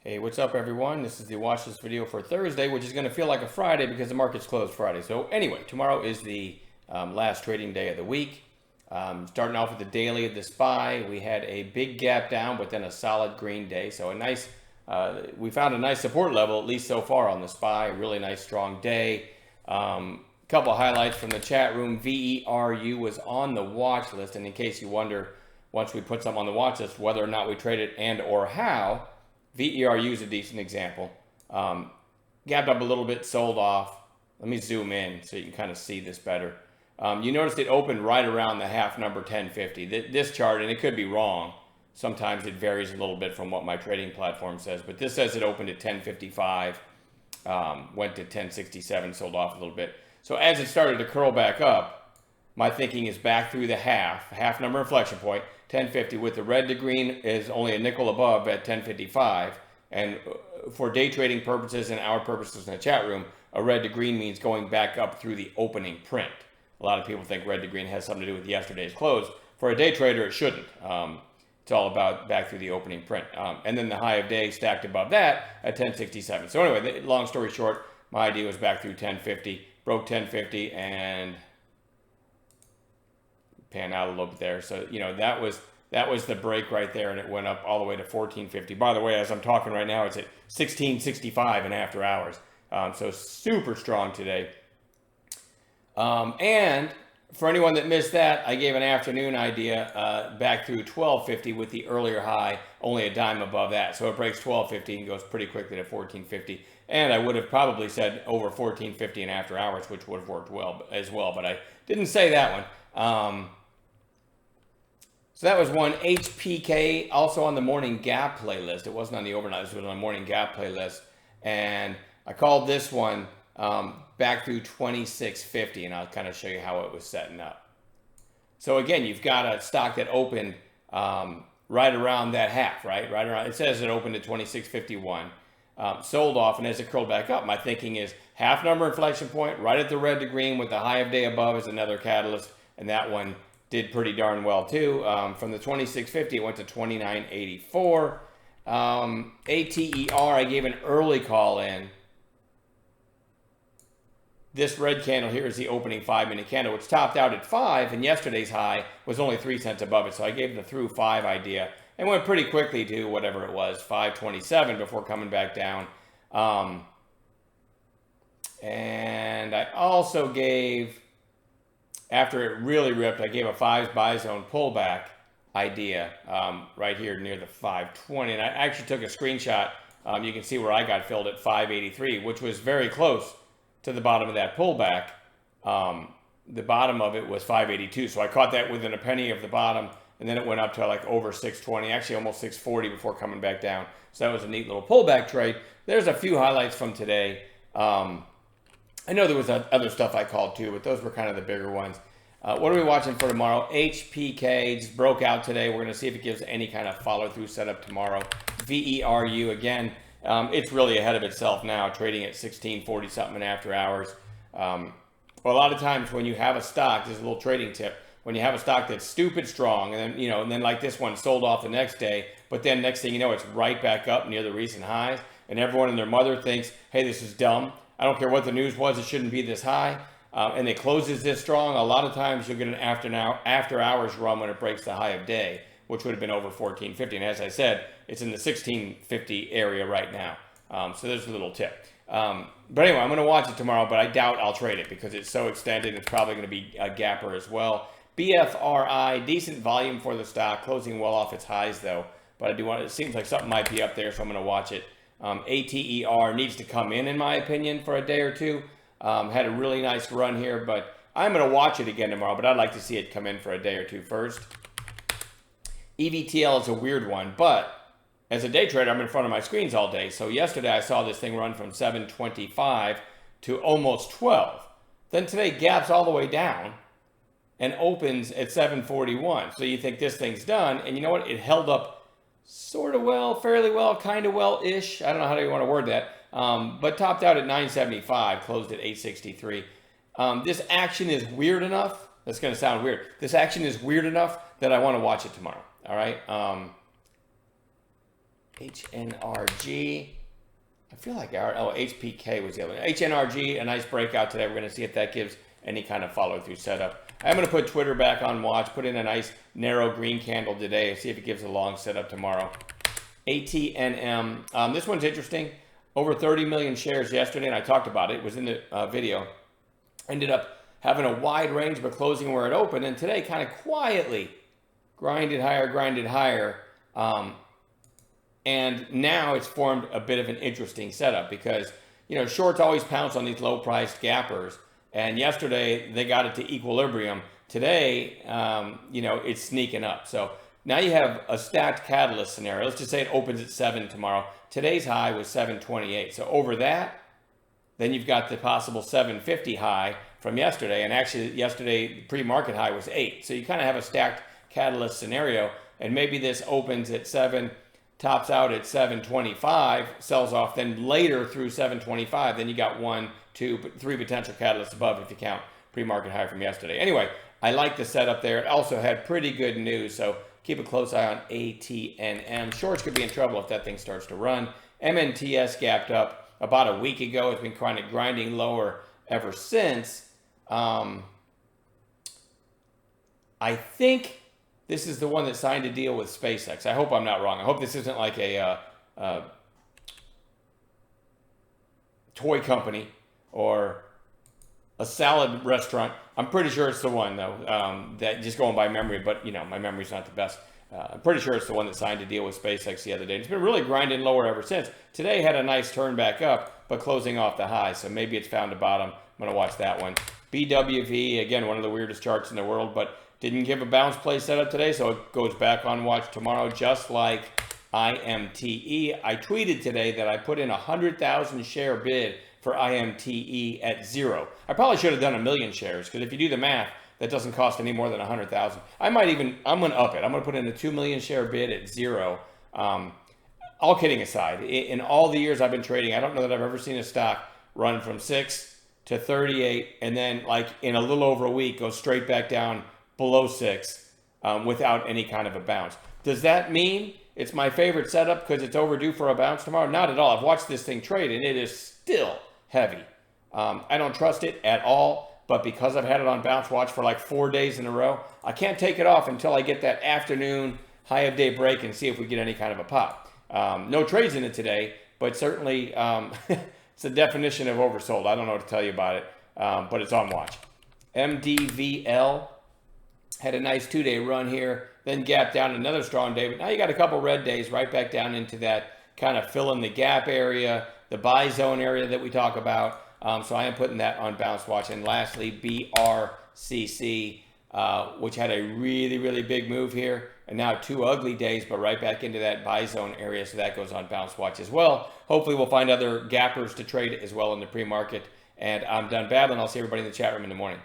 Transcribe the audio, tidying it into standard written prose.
Hey, what's up everyone? This is the watch this video for Thursday, which is going to feel like a Friday because the market's closed Friday. So anyway, tomorrow is the last trading day of the week. Starting off with the daily of the SPY, we had a big gap down, but then a solid green day. So we found a nice support level, at least so far on the SPY. A really nice strong day. Couple highlights from the chat room. VERU was on the watch list, and in case you wonder, once we put something on the watch list, whether or not we trade it and or how, VERU is a decent example. Gapped up a little bit, sold off. Let me zoom in so you can kind of see this better. You noticed it opened right around the half number 1050. This chart, and it could be wrong. Sometimes it varies a little bit from what my trading platform says, but this says it opened at 1055, went to 1067, sold off a little bit. So as it started to curl back up, my thinking is back through the half number inflection point, 1050, with the red to green is only a nickel above at 1055. And for day trading purposes and our purposes in the chat room, a red to green means going back up through the opening print. A lot of people think red to green has something to do with yesterday's close. For a day trader, it shouldn't. It's all about back through the opening print. And then the high of day stacked above that at 1067. So anyway, long story short, my idea was back through 1050, broke 1050, and pan out a little bit there. So, you know, that was the break right there, and it went up all the way to 1450. By the way, as I'm talking right now, it's at 1665 in after hours. So super strong today. And for anyone that missed that, I gave an afternoon idea back through 1250 with the earlier high, only a dime above that. So it breaks 1250 and goes pretty quickly to 1450. And I would have probably said over 1450 in after hours, which would have worked well as well, but I didn't say that one. So that was one. HPK, also on the morning gap playlist. It wasn't on the overnight, it was on the morning gap playlist. And I called this one back through 2650, and I'll kind of show you how it was setting up. So again, you've got a stock that opened right around that half, right? Right around, it says it opened at 2651, sold off, and as it curled back up, my thinking is half number inflection point, right at the red to green with the high of day above is another catalyst, and that one did pretty darn well too. From the 2650, it went to 2984. ATER, I gave an early call in. This red candle here is the opening 5-minute candle, which topped out at 5, and yesterday's high was only 3 cents above it. So I gave the through 5 idea and went pretty quickly to whatever it was, 527, before coming back down. And I also gave, after it really ripped, I gave a 5 buy zone pullback idea right here near the 520. And I actually took a screenshot. You can see where I got filled at 583, which was very close to the bottom of that pullback. The bottom of it was 582. So I caught that within a penny of the bottom, and then it went up to like over 620, actually almost 640 before coming back down. So that was a neat little pullback trade. There's a few highlights from today. I know there was other stuff I called too, but those were kind of the bigger ones. What are we watching for tomorrow? HPK just broke out today. We're going to see if it gives any kind of follow-through setup tomorrow. VERU, again, it's really ahead of itself now, trading at 1640 something after hours. Well, a lot of times when you have a stock, there's a little trading tip. When you have a stock that's stupid strong, and then, and then like this one sold off the next day, but then next thing you know, it's right back up near the recent highs, and everyone and their mother thinks, hey, this is dumb. I don't care what the news was, it shouldn't be this high. And it closes this strong. A lot of times you'll get an after hours run when it breaks the high of day, which would have been over 1450. And as I said, it's in the 1650 area right now. So there's a little tip. But anyway, I'm going to watch it tomorrow, but I doubt I'll trade it because it's so extended. It's probably going to be a gapper as well. BFRI, decent volume for the stock, closing well off its highs though. But I do want it seems like something might be up there, so I'm going to watch it. ATER needs to come in my opinion, for a day or two. Had a really nice run here, but I'm going to watch it again tomorrow, but I'd like to see it come in for a day or two first. EVTL is a weird one, but as a day trader, I'm in front of my screens all day. So yesterday I saw this thing run from 725 to almost 12. Then today gaps all the way down and opens at 741. So you think this thing's done, and you know what? It held up sort of well, fairly well, kind of well-ish. I don't know how you want to word that. But topped out at 975, closed at 863. This action is weird enough. That's going to sound weird. This action is weird enough that I want to watch it tomorrow. All right. HNRG. I feel like HPK was the other one. HNRG, a nice breakout today. We're going to see if that gives any kind of follow-through setup. I'm going to put Twitter back on watch, put in a nice narrow green candle today, and see if it gives a long setup tomorrow. ATNM. This one's interesting. Over 30 million shares yesterday, and I talked about it. It was in the video. Ended up having a wide range, but closing where it opened. And today, kind of quietly, grinded higher. And now it's formed a bit of an interesting setup because, shorts always pounce on these low-priced gappers. And yesterday, they got it to equilibrium. Today, it's sneaking up. So now you have a stacked catalyst scenario. Let's just say it opens at 7 tomorrow. Today's high was 728. So over that, then you've got the possible 750 high from yesterday. And actually, yesterday, the pre-market high was 8. So you kind of have a stacked catalyst scenario. And maybe this opens at 7, tops out at 725, sells off, then later through 725. Then you got 1, 2, 3 potential catalysts above if you count pre-market high from yesterday. Anyway, I like the setup there. It also had pretty good news. So keep a close eye on ATNM. Shorts could be in trouble if that thing starts to run. MNTS gapped up about a week ago. It's been kind of grinding lower ever since. I think this is the one that signed a deal with SpaceX. I hope I'm not wrong. I hope this isn't like a toy company or a salad restaurant. I'm pretty sure it's the one, though, that just going by memory, but, my memory's not the best. I'm pretty sure it's the one that signed a deal with SpaceX the other day. It's been really grinding lower ever since. Today had a nice turn back up, but closing off the high, so maybe it's found a bottom. I'm going to watch that one. BWV, again, one of the weirdest charts in the world, but didn't give a bounce play setup today, so it goes back on watch tomorrow, just like IMTE. I tweeted today that I put in 100,000 share bid for IMTE at 0. I probably should have done 1 million shares, because if you do the math, that doesn't cost any more than 100,000. I'm going to up it. I'm going to put in a 2 million share bid at 0. All kidding aside, in all the years I've been trading, I don't know that I've ever seen a stock run from 6 to 38, and then like in a little over a week, go straight back down below 6 without any kind of a bounce. Does that mean it's my favorite setup because it's overdue for a bounce tomorrow? Not at all. I've watched this thing trade, and it is still heavy. I don't trust it at all, but because I've had it on bounce watch for like 4 days in a row, I can't take it off until I get that afternoon high of day break and see if we get any kind of a pop. No trades in it today, but certainly it's the definition of oversold. I don't know what to tell you about it, but it's on watch. MDVL had a nice 2-day run here, then gapped down another strong day, but now you got a couple red days right back down into that kind of fill in the gap area, the buy zone area that we talk about. So I am putting that on bounce watch. And lastly, BRCC, which had a really, really big move here, and now 2 ugly days, but right back into that buy zone area. So that goes on bounce watch as well. Hopefully we'll find other gappers to trade as well in the pre-market. And I'm done babbling. I'll see everybody in the chat room in the morning.